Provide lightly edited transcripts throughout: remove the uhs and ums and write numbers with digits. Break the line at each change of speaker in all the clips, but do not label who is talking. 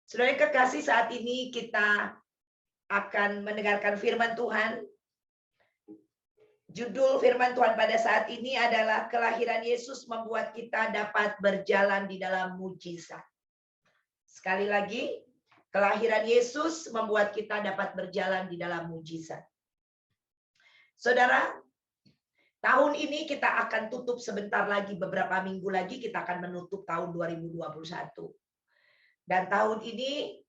Saudara yang kekasih, saat ini kita akan mendengarkan firman Tuhan. Judul firman Tuhan pada saat ini adalah kelahiran Yesus membuat kita dapat berjalan di dalam mujizat. Sekali lagi, kelahiran Yesus membuat kita dapat berjalan di dalam mujizat. Saudara, tahun ini kita akan tutup sebentar lagi, beberapa minggu lagi kita akan menutup tahun 2021. Dan tahun ini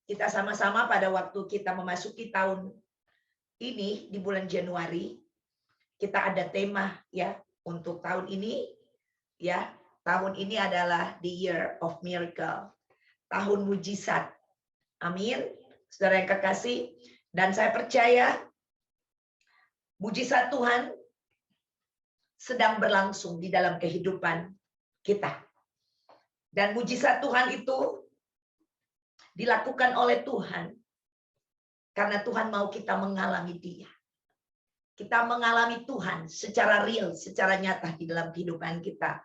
kita sama-sama pada waktu kita memasuki tahun ini di bulan Januari, kita ada tema ya untuk tahun ini ya. Tahun ini adalah the year of miracle. Tahun mujizat. Amin. Saudara yang kekasih, dan saya percaya mujizat Tuhan sedang berlangsung di dalam kehidupan kita. Dan mujizat Tuhan itu dilakukan oleh Tuhan karena Tuhan mau kita mengalami Dia. Kita mengalami Tuhan secara real, secara nyata di dalam kehidupan kita.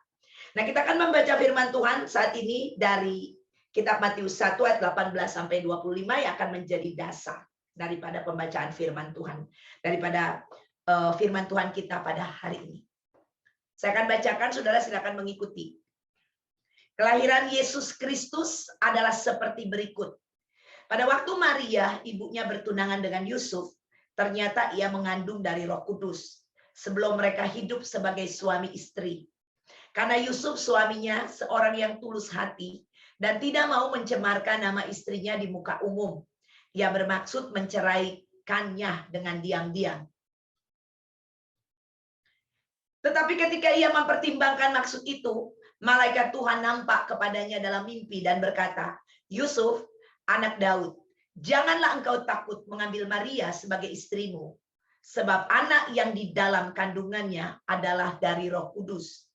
Nah, kita akan membaca firman Tuhan saat ini dari kitab Matius 1 ayat 18 sampai 25 yang akan menjadi dasar daripada pembacaan firman Tuhan, daripada firman Tuhan kita pada hari ini. Saya akan bacakan, saudara silakan mengikuti. Kelahiran Yesus Kristus adalah seperti berikut. Pada waktu Maria, ibunya bertunangan dengan Yusuf, ternyata ia mengandung dari Roh Kudus sebelum mereka hidup sebagai suami istri. Karena Yusuf suaminya seorang yang tulus hati dan tidak mau mencemarkan nama istrinya di muka umum. Ia bermaksud menceraikannya dengan diam-diam. Tetapi ketika ia mempertimbangkan maksud itu, malaikat Tuhan nampak kepadanya dalam mimpi dan berkata, "Yusuf, anak Daud, janganlah engkau takut mengambil Maria sebagai istrimu, sebab anak yang di dalam kandungannya adalah dari Roh Kudus.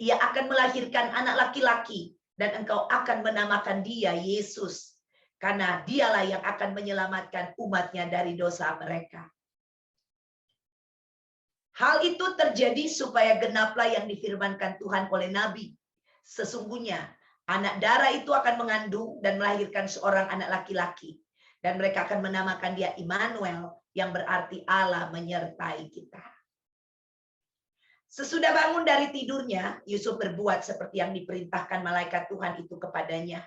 Ia akan melahirkan anak laki-laki, dan engkau akan menamakan dia Yesus, karena dialah yang akan menyelamatkan umatnya dari dosa mereka." Hal itu terjadi supaya genaplah yang difirmankan Tuhan oleh Nabi. Sesungguhnya anak darah itu akan mengandung dan melahirkan seorang anak laki-laki. Dan mereka akan menamakan dia Immanuel, yang berarti Allah menyertai kita. Sesudah bangun dari tidurnya, Yusuf berbuat seperti yang diperintahkan malaikat Tuhan itu kepadanya.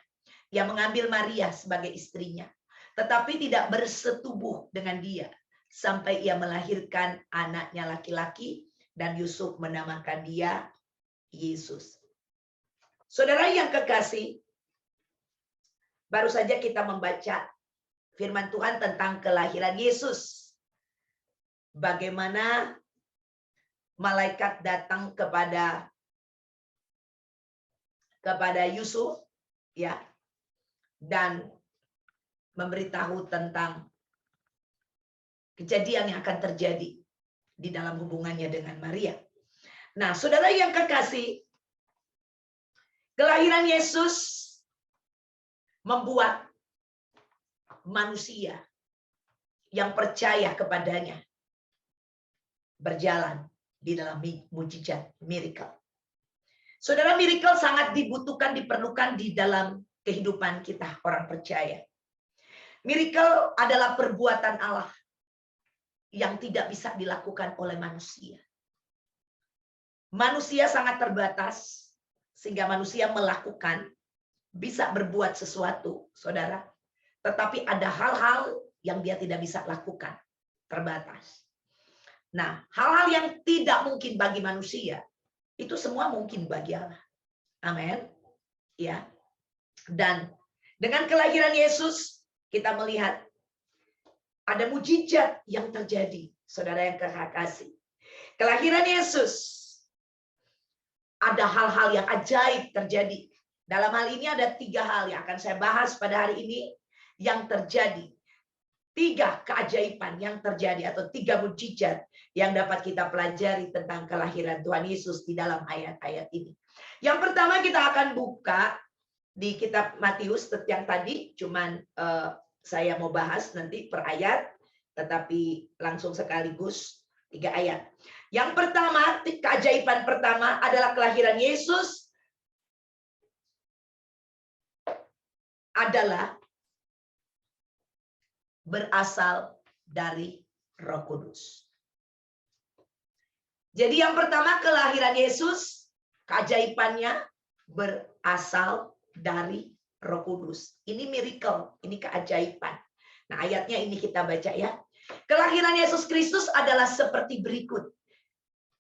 Ia mengambil Maria sebagai istrinya, tetapi tidak bersetubuh dengan dia sampai ia melahirkan anaknya laki-laki, dan Yusuf menamakan dia Yesus. Saudara yang kekasih, baru saja kita membaca firman Tuhan tentang kelahiran Yesus. Bagaimana malaikat datang kepada Yusuf ya, dan memberitahu tentang kejadian yang akan terjadi di dalam hubungannya dengan Maria. Nah, saudara yang kekasih, kelahiran Yesus membuat manusia yang percaya kepadanya berjalan di dalam mujizat, miracle. Saudara, miracle sangat dibutuhkan, diperlukan di dalam kehidupan kita orang percaya. Miracle adalah perbuatan Allah yang tidak bisa dilakukan oleh manusia. Manusia sangat terbatas, sehingga manusia melakukan, bisa berbuat sesuatu, saudara. Tetapi ada hal-hal yang dia tidak bisa lakukan, terbatas. Nah, hal-hal yang tidak mungkin bagi manusia, itu semua mungkin bagi Allah. Amin. Ya. Dan dengan kelahiran Yesus, kita melihat ada mujizat yang terjadi, saudara yang kekasih. Kelahiran Yesus, ada hal-hal yang ajaib terjadi. Dalam hal ini ada 3 hal yang akan saya bahas pada hari ini yang terjadi. 3 keajaiban yang terjadi atau 3 mujizat yang dapat kita pelajari tentang kelahiran Tuhan Yesus di dalam ayat-ayat ini. Yang pertama kita akan buka di kitab Matius yang tadi, cuman saya mau bahas nanti per ayat, tetapi langsung sekaligus 3 ayat. Yang pertama, keajaiban pertama adalah kelahiran Yesus adalah berasal dari Roh Kudus. Jadi yang pertama, kelahiran Yesus, keajaibannya berasal dari Roh Kudus. Ini miracle, ini keajaiban. Nah, ayatnya ini kita baca ya. Kelahiran Yesus Kristus adalah seperti berikut.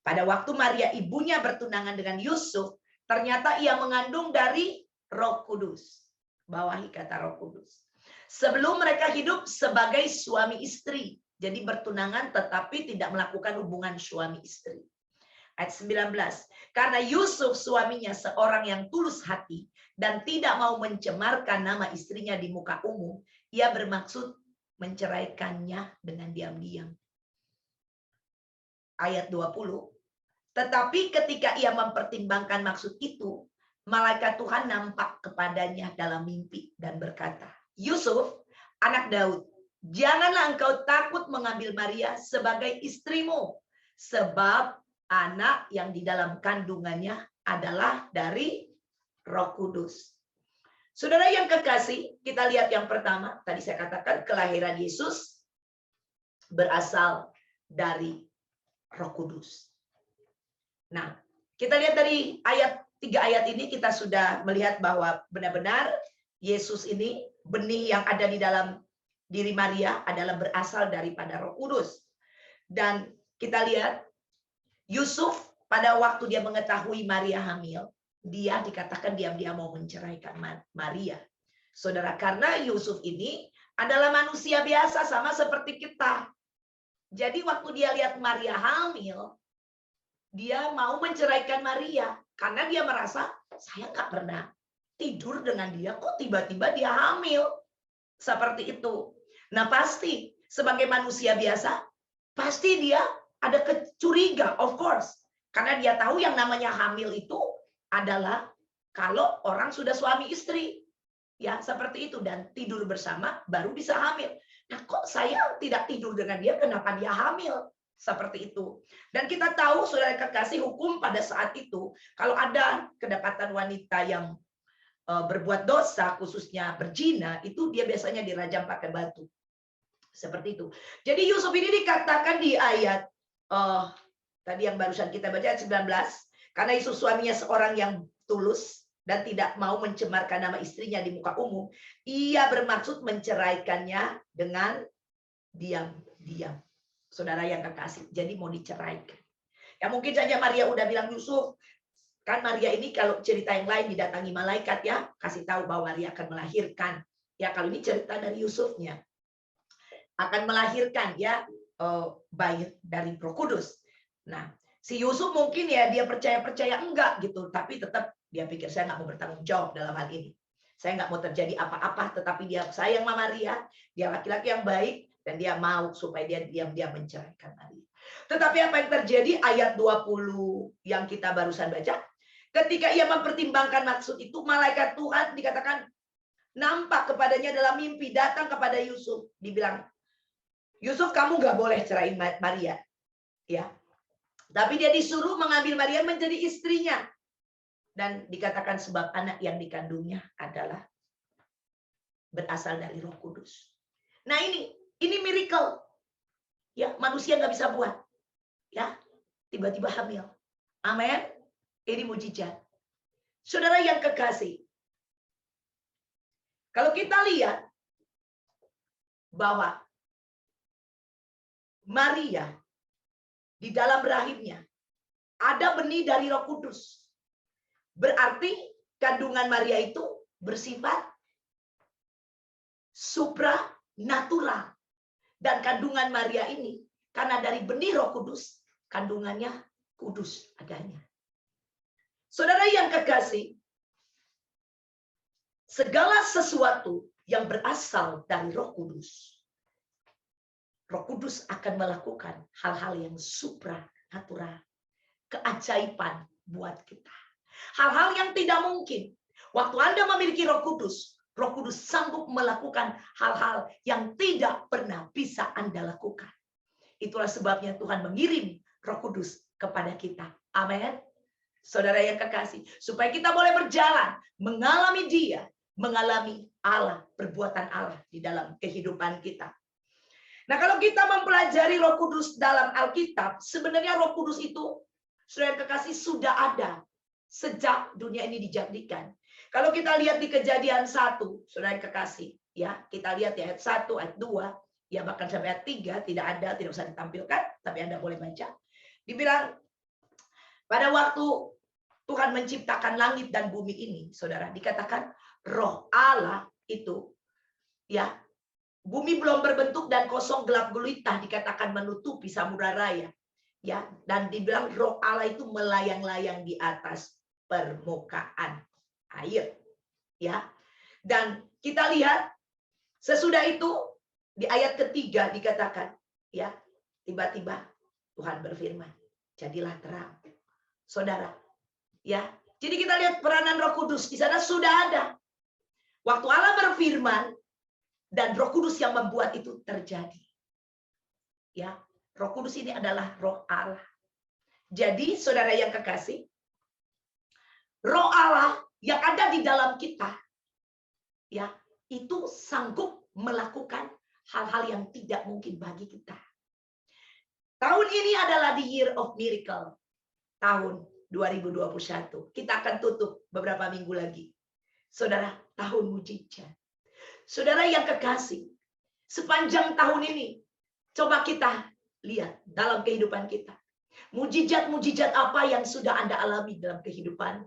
Pada waktu Maria ibunya bertunangan dengan Yusuf, ternyata ia mengandung dari Roh Kudus. Bawahi kata Roh Kudus. Sebelum mereka hidup sebagai suami istri. Jadi bertunangan tetapi tidak melakukan hubungan suami istri. Ayat 19. Karena Yusuf suaminya seorang yang tulus hati dan tidak mau mencemarkan nama istrinya di muka umum, ia bermaksud menceraikannya dengan diam-diam. Ayat 20. Tetapi ketika ia mempertimbangkan maksud itu, malaikat Tuhan nampak kepadanya dalam mimpi dan berkata, Yusuf, anak Daud, janganlah engkau takut mengambil Maria sebagai istrimu, sebab anak yang di dalam kandungannya adalah dari Roh Kudus. Saudara yang kekasih, kita lihat yang pertama, tadi saya katakan kelahiran Yesus berasal dari Roh Kudus. Nah, kita lihat dari tiga ayat ini kita sudah melihat bahwa benar-benar Yesus ini, benih yang ada di dalam diri Maria adalah berasal daripada Roh Kudus. Dan kita lihat Yusuf pada waktu dia mengetahui Maria hamil, dia dikatakan diam-diam mau menceraikan Maria. Saudara, karena Yusuf ini adalah manusia biasa sama seperti kita. Jadi waktu dia lihat Maria hamil, dia mau menceraikan Maria karena dia merasa saya nggak pernah tidur dengan dia, kok tiba-tiba dia hamil. Seperti itu. Nah, pasti sebagai manusia biasa, pasti dia ada kecuriga, of course. Karena dia tahu yang namanya hamil itu adalah kalau orang sudah suami istri. Ya, seperti itu. Dan tidur bersama baru bisa hamil. Nah, kok saya tidak tidur dengan dia, kenapa dia hamil? Seperti itu. Dan kita tahu, saudara kekasih, hukum pada saat itu, kalau ada kedapatan wanita yang berbuat dosa, khususnya berzina, itu dia biasanya dirajam pakai batu. Seperti itu. Jadi Yusuf ini dikatakan di ayat tadi yang barusan kita baca, ayat 19, karena Yusuf suaminya seorang yang tulus dan tidak mau mencemarkan nama istrinya di muka umum, ia bermaksud menceraikannya dengan diam-diam. Saudara yang kekasih, jadi mau diceraikan. Ya mungkin saja Maria udah bilang Yusuf, kan Maria ini kalau cerita yang lain didatangi malaikat ya, kasih tahu bahwa Maria akan melahirkan. Ya kalau ini cerita dari Yusufnya, akan melahirkan ya bayi dari Roh Kudus. Nah, si Yusuf mungkin ya dia percaya enggak gitu, tapi tetap dia pikir saya nggak mau bertanggung jawab dalam hal ini. Saya nggak mau terjadi apa-apa, tetapi dia sayang sama Maria, dia laki-laki yang baik, dan dia mau supaya dia diam-diam menceraikan Maria. Tetapi apa yang terjadi ayat 20 yang kita barusan baca, ketika ia mempertimbangkan maksud itu, malaikat Tuhan dikatakan nampak kepadanya dalam mimpi, datang kepada Yusuf, dibilang, Yusuf kamu nggak boleh ceraiin Maria, ya. Tapi dia disuruh mengambil Maria menjadi istrinya, dan dikatakan sebab anak yang dikandungnya adalah berasal dari Roh Kudus. Nah ini miracle, ya manusia nggak bisa buat, ya tiba-tiba hamil, amin. Ini mujizat. Saudara yang kekasih, kalau kita lihat bahwa Maria di dalam rahimnya ada benih dari Roh Kudus, berarti kandungan Maria itu bersifat supranatural. Dan kandungan Maria ini, karena dari benih Roh Kudus, kandungannya kudus adanya. Saudara yang kekasih, segala sesuatu yang berasal dari Roh Kudus, Roh Kudus akan melakukan hal-hal yang supranatural, keajaiban buat kita. Hal-hal yang tidak mungkin. Waktu Anda memiliki Roh Kudus sanggup melakukan hal-hal yang tidak pernah bisa Anda lakukan. Itulah sebabnya Tuhan mengirim Roh Kudus kepada kita. Amin. Saudara yang kekasih, supaya kita boleh berjalan, mengalami Dia, mengalami Allah, perbuatan Allah di dalam kehidupan kita. Nah, kalau kita mempelajari Roh Kudus dalam Alkitab, sebenarnya Roh Kudus itu, saudara yang kekasih, sudah ada sejak dunia ini dijadikan. Kalau kita lihat di Kejadian 1, saudara yang kekasih, ya, kita lihat ya ayat 1, ayat 2, ya bahkan sampai ayat 3 tidak ada, tidak usah ditampilkan, tapi Anda boleh baca. Dibilang pada waktu Tuhan menciptakan langit dan bumi ini, saudara, dikatakan Roh Allah itu, ya, bumi belum berbentuk dan kosong gelap gulita, dikatakan menutupi samudra raya, ya, dan dibilang Roh Allah itu melayang-layang di atas permukaan air, ya. Dan kita lihat sesudah itu di ayat ketiga dikatakan, ya, tiba-tiba Tuhan berfirman, jadilah terang. Saudara, ya. Jadi kita lihat peranan Roh Kudus di sana sudah ada. Waktu Allah berfirman dan Roh Kudus yang membuat itu terjadi. Ya, Roh Kudus ini adalah Roh Allah. Jadi, saudara yang kekasih, Roh Allah yang ada di dalam kita, ya, itu sanggup melakukan hal-hal yang tidak mungkin bagi kita. Tahun ini adalah the year of miracle. Tahun 2021. Kita akan tutup beberapa minggu lagi. Saudara, tahun mujizat. Saudara yang kekasih, sepanjang tahun ini, coba kita lihat dalam kehidupan kita. Mujizat-mujizat apa yang sudah Anda alami dalam kehidupan?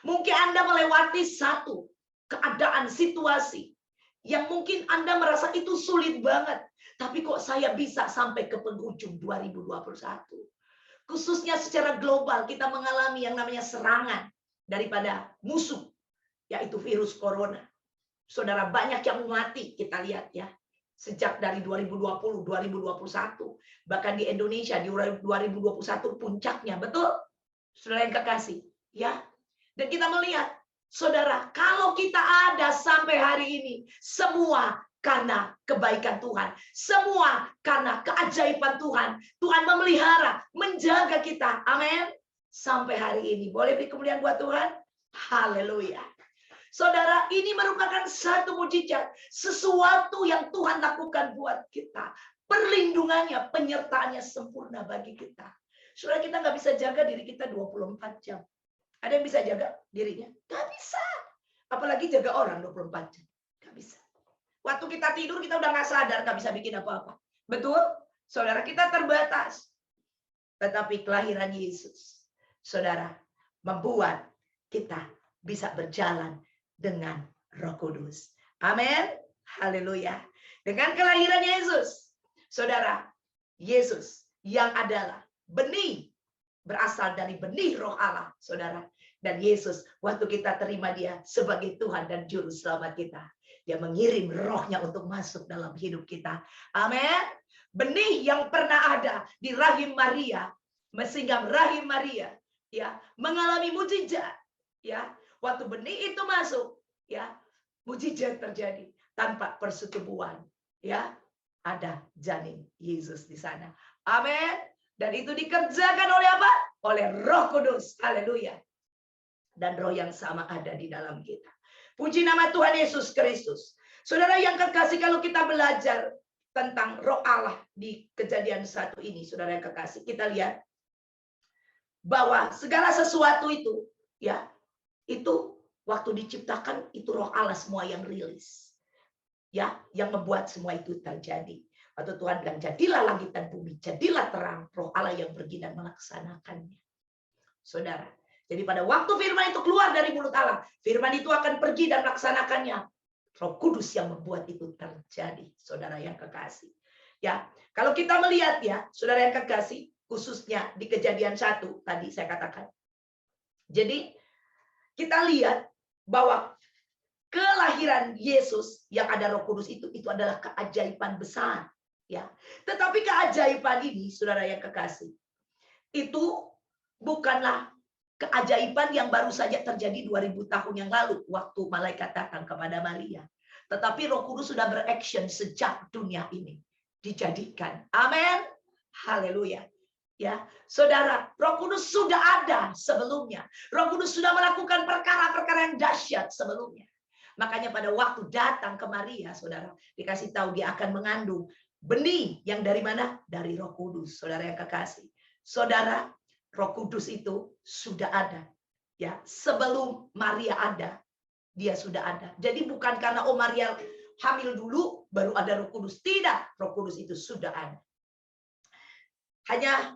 Mungkin Anda melewati satu keadaan, situasi yang mungkin Anda merasa itu sulit banget. Tapi kok saya bisa sampai ke penghujung 2021? Khususnya secara global kita mengalami yang namanya serangan daripada musuh, yaitu virus corona. Saudara, banyak yang mati, kita lihat ya. Sejak dari 2020, 2021. Bahkan di Indonesia di 2021 puncaknya, betul? Saudara yang kekasih, ya. Dan kita melihat, saudara, kalau kita ada sampai hari ini, semua karena kebaikan Tuhan. Semua karena keajaiban Tuhan. Tuhan memelihara, menjaga kita. Amin. Sampai hari ini. Boleh beri kemuliaan buat Tuhan? Haleluya. Saudara, ini merupakan satu mujizat. Sesuatu yang Tuhan lakukan buat kita. Perlindungannya, penyertaannya sempurna bagi kita. Saudara, kita nggak bisa jaga diri kita 24 jam. Ada yang bisa jaga dirinya? Nggak bisa. Apalagi jaga orang 24 jam. Nggak bisa. Waktu kita tidur, kita udah nggak sadar, nggak bisa bikin apa-apa. Betul? Saudara, kita terbatas. Tetapi kelahiran Yesus, saudara, membuat kita bisa berjalan dengan Roh Kudus. Amin. Haleluya. Dengan kelahiran Yesus, saudara, Yesus yang adalah benih, berasal dari benih Roh Allah, saudara. Dan Yesus, waktu kita terima Dia sebagai Tuhan dan Juru Selamat kita, Dia mengirim Rohnya untuk masuk dalam hidup kita. Amin. Benih yang pernah ada di rahim Maria, sehingga rahim Maria, ya, mengalami mujizat, ya. Waktu benih itu masuk, ya, mujizat terjadi tanpa persetubuhan, ya. Ada janin Yesus di sana. Amin. Dan itu dikerjakan oleh apa? Oleh Roh Kudus. Haleluya. Dan Roh yang sama ada di dalam kita. Puji nama Tuhan Yesus Kristus. Saudara yang kekasih, kalau kita belajar tentang Roh Allah di Kejadian 1 ini, saudara yang kekasih, kita lihat bahwa segala sesuatu itu, ya, itu waktu diciptakan itu Roh Allah semua yang rilis, ya, yang membuat semua itu terjadi. Waktu Tuhan bilang jadilah langit dan bumi, jadilah terang, Roh Allah yang pergi dan melaksanakannya. Saudara, jadi pada waktu firman itu keluar dari mulut Allah, firman itu akan pergi dan melaksanakannya. Roh Kudus yang membuat itu terjadi, saudara yang kekasih. Ya, kalau kita melihat ya, saudara yang kekasih, khususnya di Kejadian 1 tadi saya katakan. Jadi kita lihat bahwa kelahiran Yesus yang ada Roh Kudus itu adalah keajaiban besar, ya. Tetapi keajaiban ini, saudara yang kekasih, itu bukanlah keajaiban yang baru saja terjadi 2000 tahun yang lalu waktu malaikat datang kepada Maria. Tetapi Roh Kudus sudah beraction sejak dunia ini dijadikan. Amin. Haleluya. Ya, saudara, Roh Kudus sudah ada sebelumnya. Roh Kudus sudah melakukan perkara-perkara yang dahsyat sebelumnya. Makanya pada waktu datang ke Maria, saudara, dikasih tahu dia akan mengandung benih yang dari mana? Dari Roh Kudus, saudara yang kekasih. Saudara, Roh Kudus itu sudah ada. Ya, sebelum Maria ada, dia sudah ada. Jadi bukan karena Maria hamil dulu baru ada Roh Kudus. Tidak, Roh Kudus itu sudah ada. Hanya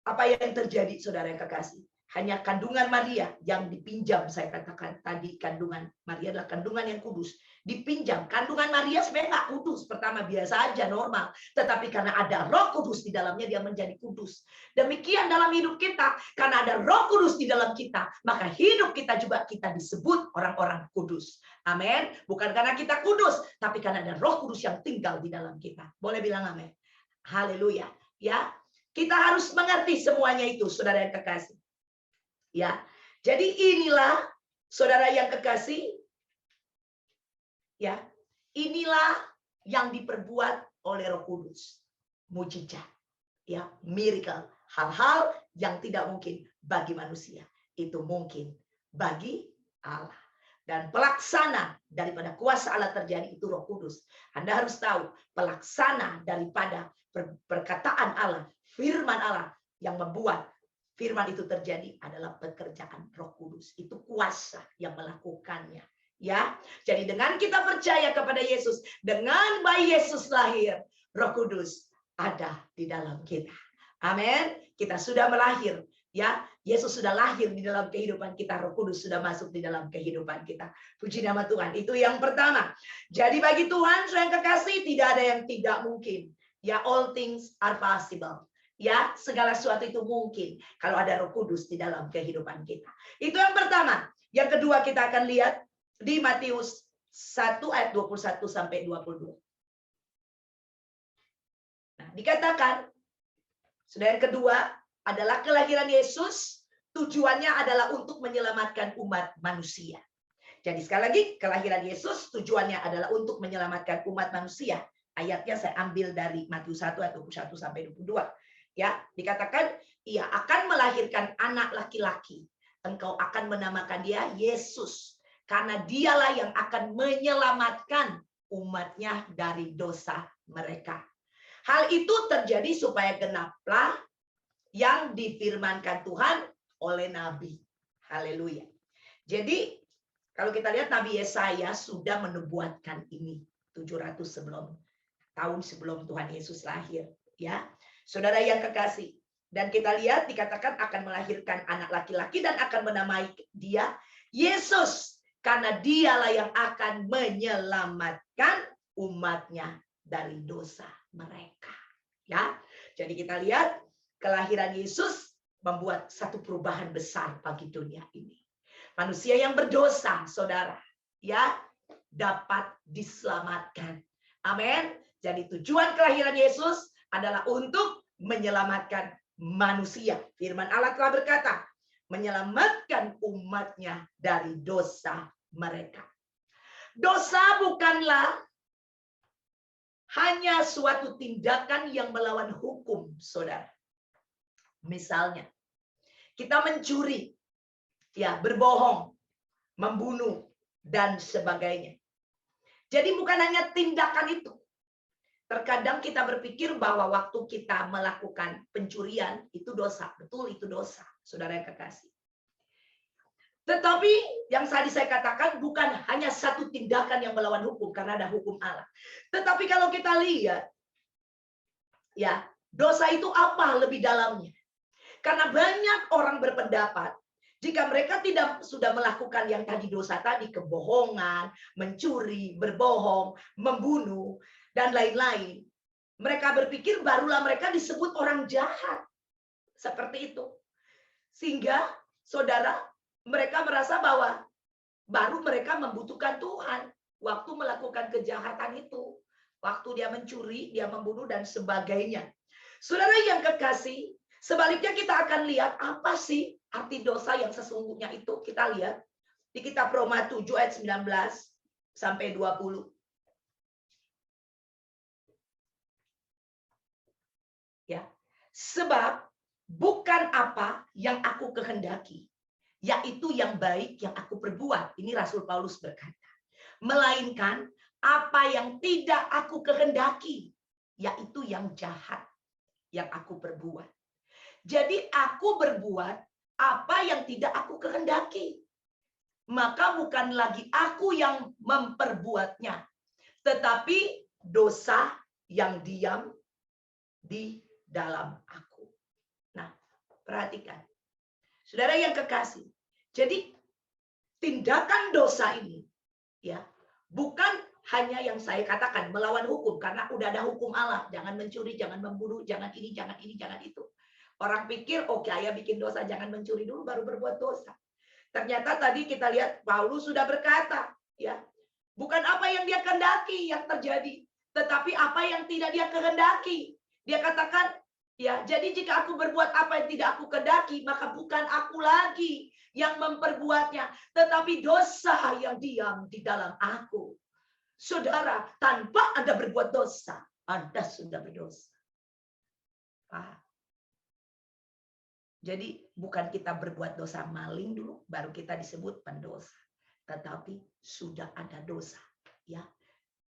apa yang terjadi, saudara yang kekasih? Hanya kandungan Maria yang dipinjam, saya katakan tadi, kandungan Maria adalah kandungan yang kudus. Dipinjam, kandungan Maria sebenarnya nggak kudus. Pertama biasa aja, normal. Tetapi karena ada Roh Kudus di dalamnya, dia menjadi kudus. Demikian dalam hidup kita, karena ada Roh Kudus di dalam kita, maka hidup kita juga kita disebut orang-orang kudus. Amin. Bukan karena kita kudus, tapi karena ada Roh Kudus yang tinggal di dalam kita. Boleh bilang amin. Haleluya. Ya, kita harus mengerti semuanya itu, saudara yang kekasih. Ya, jadi inilah saudara yang kekasih, ya, inilah yang diperbuat oleh Roh Kudus, mujizat, ya, miracle, hal-hal yang tidak mungkin bagi manusia, itu mungkin bagi Allah. Dan pelaksana daripada kuasa Allah terjadi itu Roh Kudus. Anda harus tahu, pelaksana daripada perkataan Allah, firman Allah yang membuat firman itu terjadi adalah pekerjaan Roh Kudus. Itu kuasa yang melakukannya. Ya, jadi dengan kita percaya kepada Yesus, dengan bayi Yesus lahir, Roh Kudus ada di dalam kita. Amin. Kita sudah melahir. Ya, Yesus sudah lahir di dalam kehidupan kita. Roh Kudus sudah masuk di dalam kehidupan kita. Puji nama Tuhan. Itu yang pertama. Jadi bagi Tuhan, yang kekasih, tidak ada yang tidak mungkin. Ya, all things are possible. Ya, segala sesuatu itu mungkin kalau ada Roh Kudus di dalam kehidupan kita. Itu yang pertama. Yang kedua kita akan lihat di Matius 1 ayat 21 sampai 22. Nah, dikatakan sudah yang kedua adalah kelahiran Yesus, tujuannya adalah untuk menyelamatkan umat manusia. Jadi sekali lagi, kelahiran Yesus tujuannya adalah untuk menyelamatkan umat manusia. Ayatnya saya ambil dari Matius 1 ayat 21 sampai 22. Ya, dikatakan ia akan melahirkan anak laki-laki. Engkau akan menamakan dia Yesus, karena dialah yang akan menyelamatkan umatnya dari dosa mereka. Hal itu terjadi supaya genaplah yang difirmankan Tuhan oleh Nabi. Haleluya. Jadi kalau kita lihat Nabi Yesaya sudah menubuatkan ini 700 tahun sebelum Tuhan Yesus lahir. Ya, saudara yang kekasih, dan kita lihat dikatakan akan melahirkan anak laki-laki dan akan menamai dia Yesus, karena dialah yang akan menyelamatkan umatnya dari dosa mereka. Ya, jadi kita lihat kelahiran Yesus membuat satu perubahan besar bagi dunia ini. Manusia yang berdosa, saudara, ya, dapat diselamatkan. Amin. Jadi tujuan kelahiran Yesus adalah untuk menyelamatkan manusia. Firman Allah telah berkata, menyelamatkan umatnya dari dosa mereka. Dosa bukanlah hanya suatu tindakan yang melawan hukum, saudara. Misalnya, kita mencuri, ya, berbohong, membunuh, dan sebagainya. Jadi bukan hanya tindakan itu. Terkadang kita berpikir bahwa waktu kita melakukan pencurian itu dosa. Betul, itu dosa, saudara yang kekasih. Tetapi yang tadi saya katakan bukan hanya satu tindakan yang melawan hukum, karena ada hukum Allah. Tetapi kalau kita lihat, ya, dosa itu apa lebih dalamnya? Karena banyak orang berpendapat, jika mereka tidak sudah melakukan yang tadi dosa tadi, kebohongan, mencuri, berbohong, membunuh, dan lain-lain, mereka berpikir barulah mereka disebut orang jahat. Seperti itu. Sehingga, saudara, mereka merasa bahwa baru mereka membutuhkan Tuhan waktu melakukan kejahatan itu. Waktu dia mencuri, dia membunuh, dan sebagainya. Saudara yang kekasih, sebaliknya kita akan lihat apa sih arti dosa yang sesungguhnya itu. Kita lihat di kitab Roma 7 ayat 19 sampai 20. Ya, sebab bukan apa yang aku kehendaki, yaitu yang baik yang aku perbuat. Ini Rasul Paulus berkata. melainkan apa yang tidak aku kehendaki, yaitu yang jahat yang aku perbuat. Jadi aku berbuat apa yang tidak aku kehendaki. Maka bukan lagi aku yang memperbuatnya, tetapi dosa yang diam di dalam aku. Nah, perhatikan. Saudara yang kekasih. Jadi tindakan dosa ini ya, bukan hanya yang saya katakan melawan hukum, karena udah ada hukum Allah, jangan mencuri, jangan membunuh, jangan ini, jangan ini, jangan itu. Orang pikir, oke, saya bikin dosa, jangan mencuri dulu baru berbuat dosa. Ternyata tadi kita lihat Paulus sudah berkata, ya, bukan apa yang dia kehendaki yang terjadi, tetapi apa yang tidak dia kehendaki. Dia katakan, ya, jadi jika aku berbuat apa yang tidak aku kehendaki, maka bukan aku lagi yang memperbuatnya, tetapi dosa yang diam di dalam aku. Saudara, tanpa Anda berbuat dosa, Anda sudah berdosa. Paham? Jadi bukan kita berbuat dosa maling dulu, baru kita disebut pendosa. Tetapi sudah ada dosa, ya,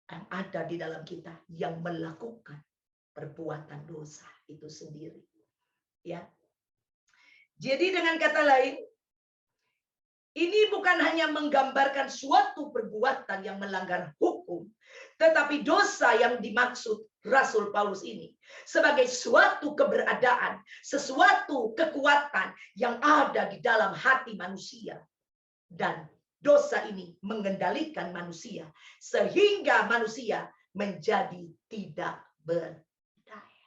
yang ada di dalam kita yang melakukan perbuatan dosa itu sendiri, ya. Jadi dengan kata lain, ini bukan hanya menggambarkan suatu perbuatan yang melanggar hukum, tetapi dosa yang dimaksud Rasul Paulus ini sebagai suatu keberadaan, sesuatu kekuatan yang ada di dalam hati manusia. Dan dosa ini mengendalikan manusia sehingga manusia menjadi tidak berdaya.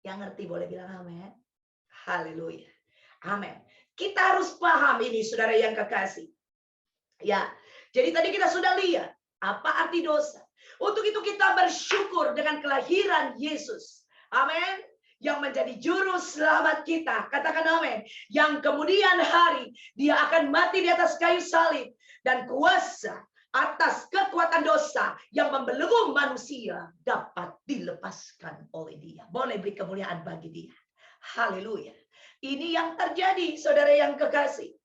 Yang ngerti boleh bilang amin. Haleluya. Amin. Kita harus paham ini, saudara yang kekasih. Ya, jadi tadi kita sudah lihat apa arti dosa. Untuk itu kita bersyukur dengan kelahiran Yesus. Amin. Yang menjadi juru selamat kita. Katakan amin. Yang kemudian hari dia akan mati di atas kayu salib. Dan kuasa atas kekuatan dosa yang membelenggu manusia dapat dilepaskan oleh dia. Boleh beri kemuliaan bagi dia. Haleluya. Ini yang terjadi, saudara yang kekasih.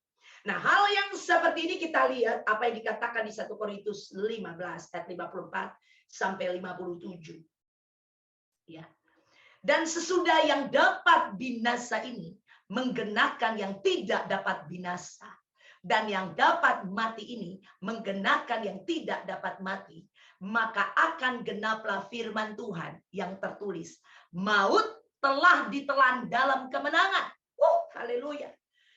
Nah, hal yang seperti ini kita lihat apa yang dikatakan di 1 Korintus 15 ayat 54 sampai 57. Ya. Dan sesudah yang dapat binasa ini menggenakan yang tidak dapat binasa, dan yang dapat mati ini menggenakan yang tidak dapat mati, maka akan genaplah firman Tuhan yang tertulis, maut telah ditelan dalam kemenangan. Haleluya.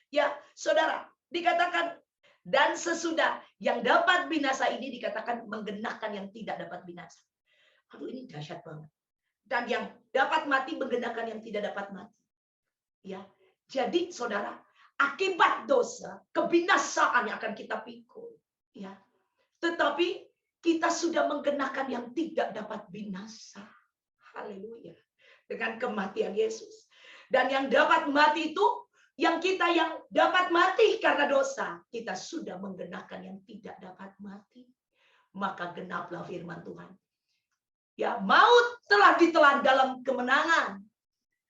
Ya, saudara, dikatakan dan sesudah yang dapat binasa ini dikatakan menggenakan yang tidak dapat binasa. Aduh, ini dahsyat banget. Dan yang dapat mati menggenakan yang tidak dapat mati. Ya. Jadi, saudara, akibat dosa, kebinasaan yang akan kita pikul, ya. Tetapi kita sudah menggenakan yang tidak dapat binasa. Haleluya. Dengan kematian Yesus. Dan yang dapat mati itu yang kita yang dapat mati karena dosa, kita sudah menggenakan yang tidak dapat mati. Maka genaplah firman Tuhan. Ya, maut telah ditelan dalam kemenangan.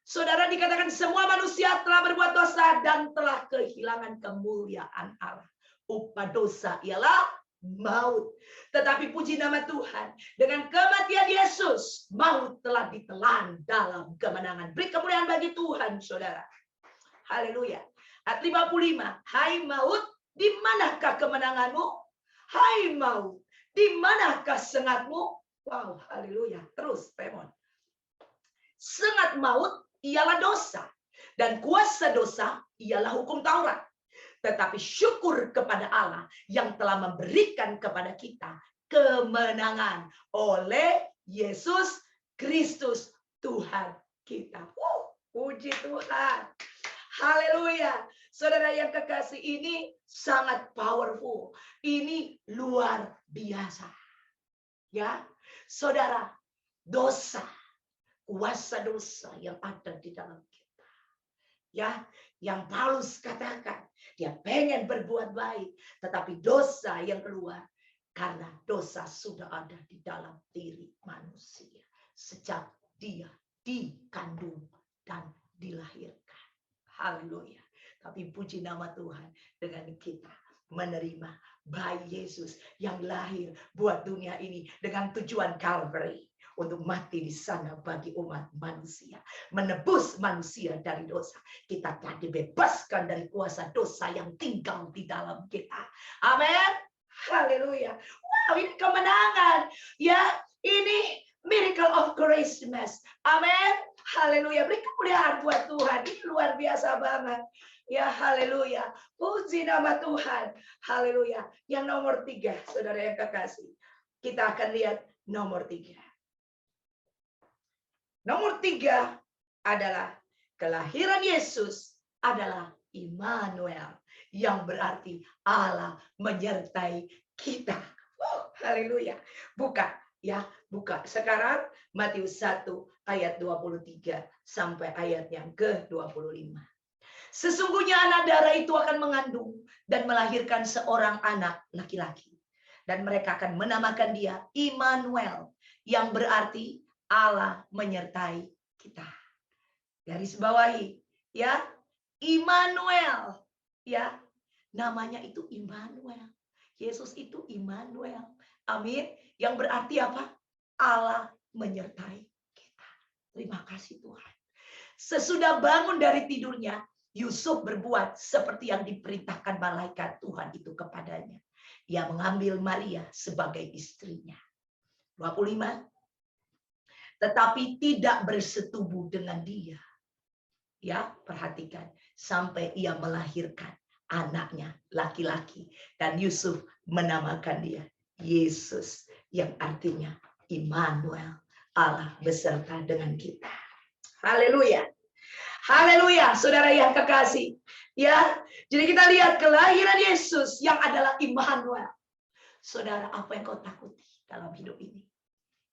Saudara, dikatakan semua manusia telah berbuat dosa dan telah kehilangan kemuliaan Allah. Upah dosa ialah maut. Tetapi puji nama Tuhan, dengan kematian Yesus, maut telah ditelan dalam kemenangan. Beri kemuliaan bagi Tuhan, saudara. Haleluya. Ayat 55. Hai maut, di manakah kemenanganmu? Hai maut, di manakah sengatmu? Wow, haleluya. Terus, Pemon. Sengat maut ialah dosa. Dan kuasa dosa ialah hukum Taurat. Tetapi syukur kepada Allah yang telah memberikan kepada kita kemenangan oleh Yesus Kristus Tuhan kita. Puji Tuhan. Haleluya. Saudara yang kekasih, ini sangat powerful. Ini luar biasa. Ya, saudara, dosa, kuasa dosa yang ada di dalam kita. Ya, yang Paulus katakan, dia pengen berbuat baik, tetapi dosa yang keluar karena dosa sudah ada di dalam diri manusia sejak dia dikandung dan dilahirkan. Haleluya. Tapi puji nama Tuhan, dengan kita menerima bayi Yesus yang lahir buat dunia ini dengan tujuan Calvary untuk mati di sana bagi umat manusia, menebus manusia dari dosa. Kita telah dibebaskan dari kuasa dosa yang tinggal di dalam kita. Amin. Haleluya. Wow, ini kemenangan. Ya, ini miracle of Christmas. Amin. Haleluya. Beri kemuliaan buat Tuhan. Ini luar biasa banget. Ya, haleluya. Puji nama Tuhan. Haleluya. Yang nomor 3, saudara yang kekasih. Kita akan lihat nomor 3. Nomor 3 adalah kelahiran Yesus adalah Immanuel. Yang berarti Allah menyertai kita. Haleluya. Buka ya, buka. Sekarang Matius 1 ayat 23 sampai ayat yang ke-25. Sesungguhnya anak darah itu akan mengandung dan melahirkan seorang anak laki-laki. Dan mereka akan menamakan dia Immanuel, yang berarti Allah menyertai kita. Garis bawahi, ya, Immanuel, ya, namanya itu Immanuel. Yesus itu Immanuel. Amin. Yang berarti apa? Allah menyertai kita. Terima kasih Tuhan. Sesudah bangun dari tidurnya, Yusuf berbuat seperti yang diperintahkan malaikat Tuhan itu kepadanya. Ia mengambil Maria sebagai istrinya. 25. Tetapi tidak bersetubuh dengan dia. Ya, perhatikan. Sampai ia melahirkan anaknya laki-laki. Dan Yusuf menamakan dia Yesus. Yang artinya Immanuel. Allah beserta dengan kita. Haleluya. Haleluya, saudara yang kekasih. Ya, jadi kita lihat kelahiran Yesus yang adalah Immanuel. Saudara, apa yang kau takuti dalam hidup ini?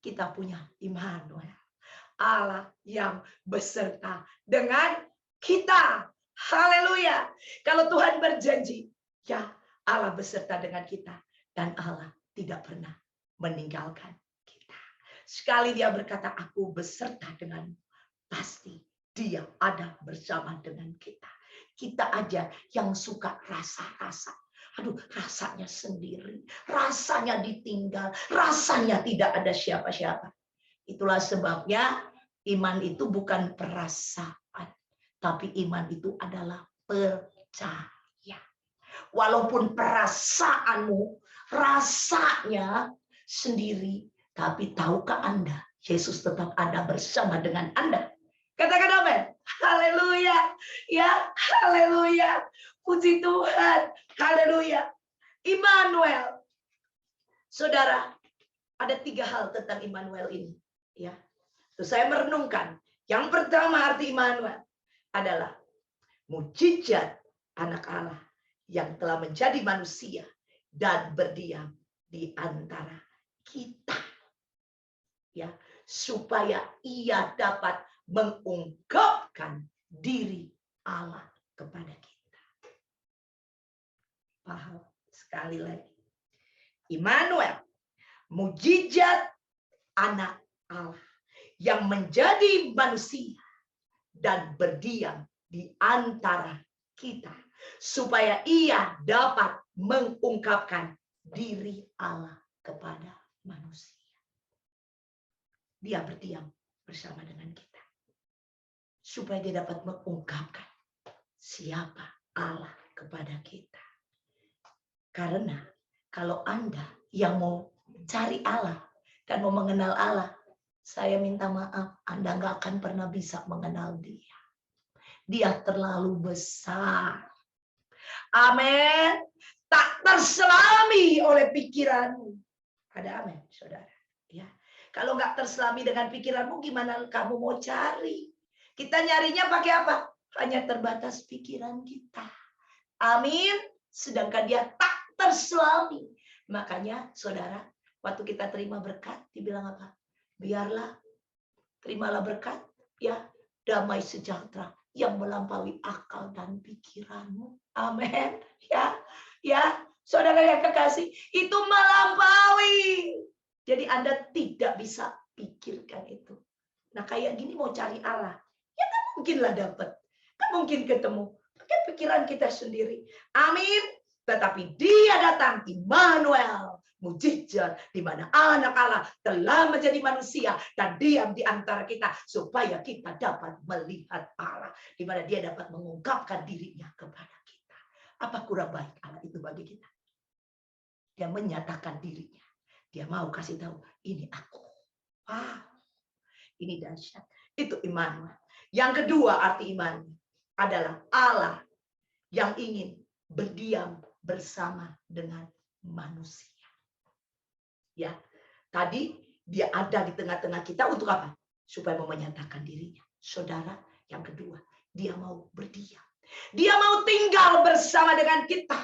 Kita punya Immanuel. Allah yang beserta dengan kita. Haleluya. Kalau Tuhan berjanji, ya, Allah beserta dengan kita. Dan Allah tidak pernah meninggalkan kita. Sekali dia berkata, aku beserta denganmu, pasti dia ada bersama dengan kita. Kita aja yang suka rasa-rasa. Aduh, rasanya sendiri. Rasanya ditinggal. Rasanya tidak ada siapa-siapa. Itulah sebabnya iman itu bukan perasaan. Tapi iman itu adalah percaya. Walaupun perasaanmu, rasanya sendiri. Tapi tahukah Anda, Yesus tetap ada bersama dengan Anda. Katakan amin. Haleluya. Ya, haleluya. Puji Tuhan. Haleluya. Immanuel. Saudara, ada 3 hal tentang Immanuel ini. Ya. Terus saya merenungkan. Yang pertama arti Immanuel adalah mujizat anak Allah yang telah menjadi manusia dan berdiam di antara kita. Ya, supaya ia dapat mengungkapkan diri Allah kepada kita. Paham? Sekali lagi. Immanuel, mujizat anak Allah yang menjadi manusia dan berdiam di antara kita. Supaya ia dapat mengungkapkan diri Allah kepada manusia. Dia berdiam bersama dengan kita. Supaya dia dapat mengungkapkan siapa Allah kepada kita. Karena kalau Anda yang mau cari Allah dan mau mengenal Allah, saya minta maaf, Anda nggak akan pernah bisa mengenal dia. Dia terlalu besar. Amin. Tak terselami oleh pikiranmu. Ada amin, saudara. Ya. Kalau nggak terselami dengan pikiranmu, gimana kamu mau cari? Kita nyarinya pakai apa? Hanya terbatas pikiran kita. Amin. Sedangkan dia tak terselami. Makanya, saudara, waktu kita terima berkat, dibilang apa? Biarlah, terimalah berkat, ya, damai sejahtera yang melampaui akal dan pikiranmu. Amin. Ya, ya, saudara yang kekasih, itu melampaui. Jadi Anda tidak bisa pikirkan itu. Nah kayak gini mau cari Allah. Ya kan mungkinlah dapat. Kan mungkin ketemu. Pakai pikiran kita sendiri. Amin. Tetapi dia datang, Immanuel, mujizat di mana anak Allah telah menjadi manusia dan diam di antara kita supaya kita dapat melihat Allah, di mana dia dapat mengungkapkan dirinya kepada kita. Apa kurang baik Allah itu bagi kita? Dia menyatakan dirinya. Dia mau kasih tahu, ini aku. Wow, ini dahsyat. Itu Immanuel. Yang kedua arti Immanuel adalah Allah yang ingin berdiam bersama dengan manusia. Ya, tadi dia ada di tengah-tengah kita untuk apa? Supaya mau menyatakan dirinya. Saudara, yang kedua, dia mau berdiam. Dia mau tinggal bersama dengan kita.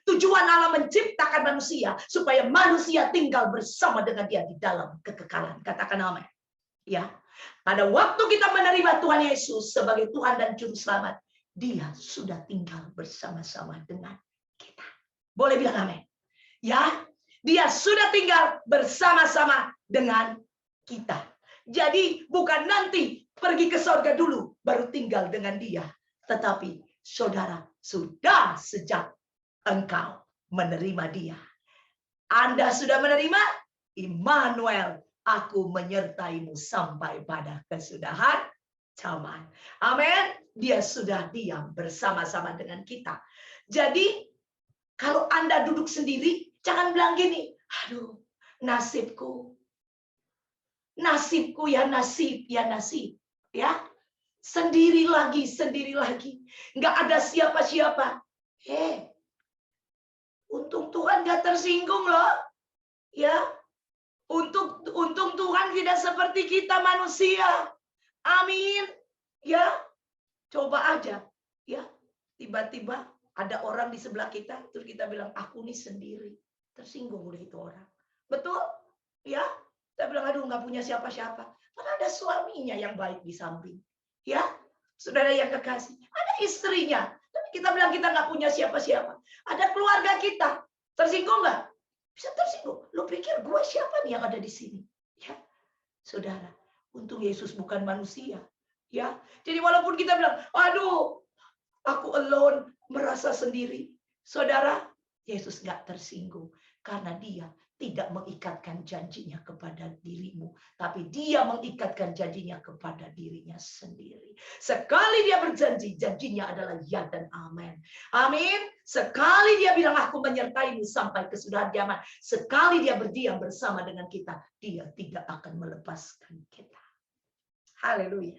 Tujuan Allah menciptakan manusia supaya manusia tinggal bersama dengan dia di dalam kekekalan. Katakan amin. Ya, pada waktu kita menerima Tuhan Yesus sebagai Tuhan dan Juru Selamat, dia sudah tinggal bersama-sama dengan kita. Boleh bilang amin? Ya, dia sudah tinggal bersama-sama dengan kita. Jadi bukan nanti pergi ke surga dulu baru tinggal dengan dia. Tetapi saudara sudah sejak engkau menerima dia. Anda sudah menerima? Immanuel, aku menyertaimu sampai pada kesudahan zaman. Amin. Dia sudah diam bersama-sama dengan kita. Jadi kalau Anda duduk sendiri, jangan bilang gini, aduh, nasibku. Nasibku ya nasib, ya nasib. Ya, sendiri lagi. Nggak ada siapa-siapa. Untung Tuhan nggak tersinggung loh. Ya, untung Tuhan tidak seperti kita manusia. Amin. Ya, coba aja. Ya, tiba-tiba ada orang di sebelah kita, terus kita bilang, aku nih sendiri. Tersinggung oleh itu orang. Betul? Ya, kita bilang, aduh nggak punya siapa-siapa. Padahal ada suaminya yang baik di samping. Ya, saudara yang kekasih. Ada istrinya. Tapi kita bilang kita nggak punya siapa-siapa. Ada keluarga kita. Tersinggung nggak? Bisa tersinggung. Lu pikir gue siapa nih yang ada di sini? Ya, saudara. Untung Yesus bukan manusia. Ya, jadi walaupun kita bilang, aduh, aku alone, merasa sendiri. Saudara, Yesus nggak tersinggung. Karena dia tidak mengikatkan janjinya kepada dirimu. Tapi dia mengikatkan janjinya kepada dirinya sendiri. Sekali dia berjanji, janjinya adalah ya dan amin. Amin. Sekali dia bilang, aku menyertaimu sampai kesudahan zaman. Sekali dia berdiam bersama dengan kita, dia tidak akan melepaskan kita. Haleluya.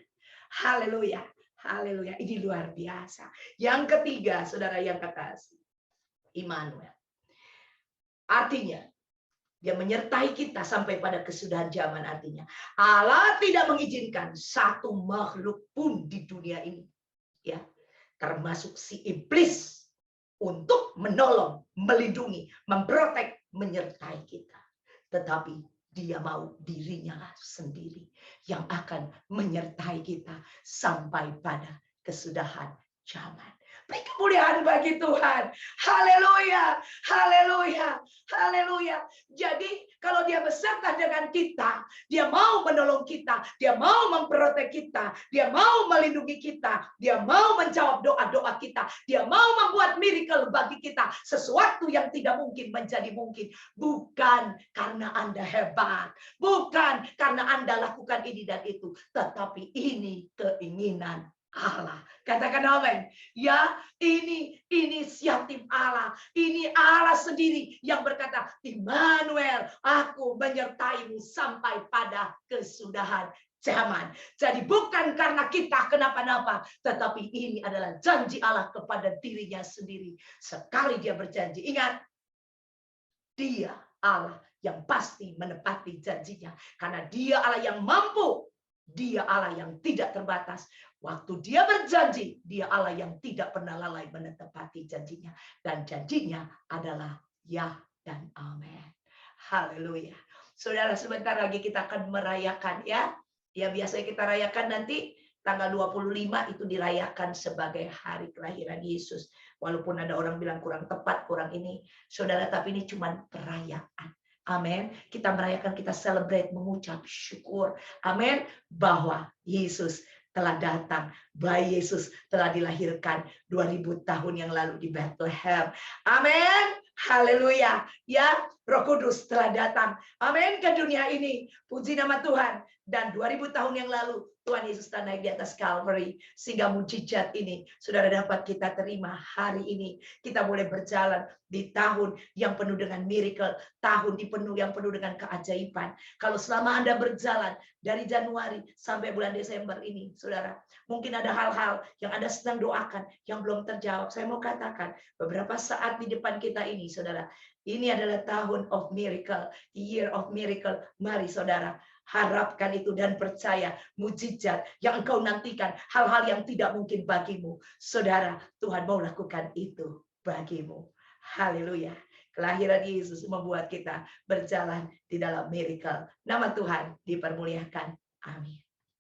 Haleluya. Haleluya. Ini luar biasa. Yang ketiga, saudara yang kekasih, Immanuel. Artinya, dia menyertai kita sampai pada kesudahan zaman. Artinya, Allah tidak mengizinkan satu makhluk pun di dunia ini, ya, termasuk si iblis, untuk menolong, melindungi, memprotek, menyertai kita. Tetapi dia mau dirinya sendiri yang akan menyertai kita sampai pada kesudahan zaman. Beri kemuliaan bagi Tuhan. Haleluya, haleluya, haleluya. Jadi kalau dia beserta dengan kita, dia mau menolong kita, dia mau memprotek kita, dia mau melindungi kita, dia mau menjawab doa-doa kita, dia mau membuat miracle bagi kita, sesuatu yang tidak mungkin menjadi mungkin. Bukan karena Anda hebat, bukan karena Anda lakukan ini dan itu, tetapi ini keinginan Allah. Katakan amin. Ya, ini inisiatif Allah. Ini Allah sendiri yang berkata, Immanuel, aku menyertaimu sampai pada kesudahan zaman. Jadi bukan karena kita kenapa-napa, tetapi ini adalah janji Allah kepada dirinya sendiri. Sekali dia berjanji, ingat, dia Allah yang pasti menepati janjinya. Karena dia Allah yang mampu. Dia Allah yang tidak terbatas. Waktu dia berjanji, dia Allah yang tidak pernah lalai menepati janjinya. Dan janjinya adalah ya dan amin. Haleluya. Saudara, sebentar lagi kita akan merayakan ya. Ya, biasanya kita rayakan nanti tanggal 25 itu dirayakan sebagai hari kelahiran Yesus. Walaupun ada orang bilang kurang tepat, kurang ini. Saudara, tapi ini cuma perayaan. Amin. Kita merayakan, kita celebrate, mengucap syukur. Amin. Bahwa Yesus telah datang. Bayi Yesus telah dilahirkan 2000 tahun yang lalu di Bethlehem. Amin. Haleluya. Ya, Roh Kudus telah datang. Amin, ke dunia ini. Puji nama Tuhan. Dan 2000 tahun yang lalu Tuhan Yesus telah naik di atas Calvary. Sehingga mujizat ini saudara dapat kita terima hari ini. Kita boleh berjalan di tahun yang penuh dengan miracle. Tahun yang penuh dengan keajaiban. Kalau selama Anda berjalan dari Januari sampai bulan Desember ini, saudara, mungkin ada hal-hal yang Anda sedang doakan yang belum terjawab. Saya mau katakan, beberapa saat di depan kita ini, saudara, ini adalah tahun of miracle, year of miracle. Mari saudara, harapkan itu dan percaya mujizat yang engkau nantikan, hal-hal yang tidak mungkin bagimu. Saudara, Tuhan mau lakukan itu bagimu. Haleluya. Kelahiran Yesus membuat kita berjalan di dalam miracle. Nama Tuhan dipermuliakan. Amin.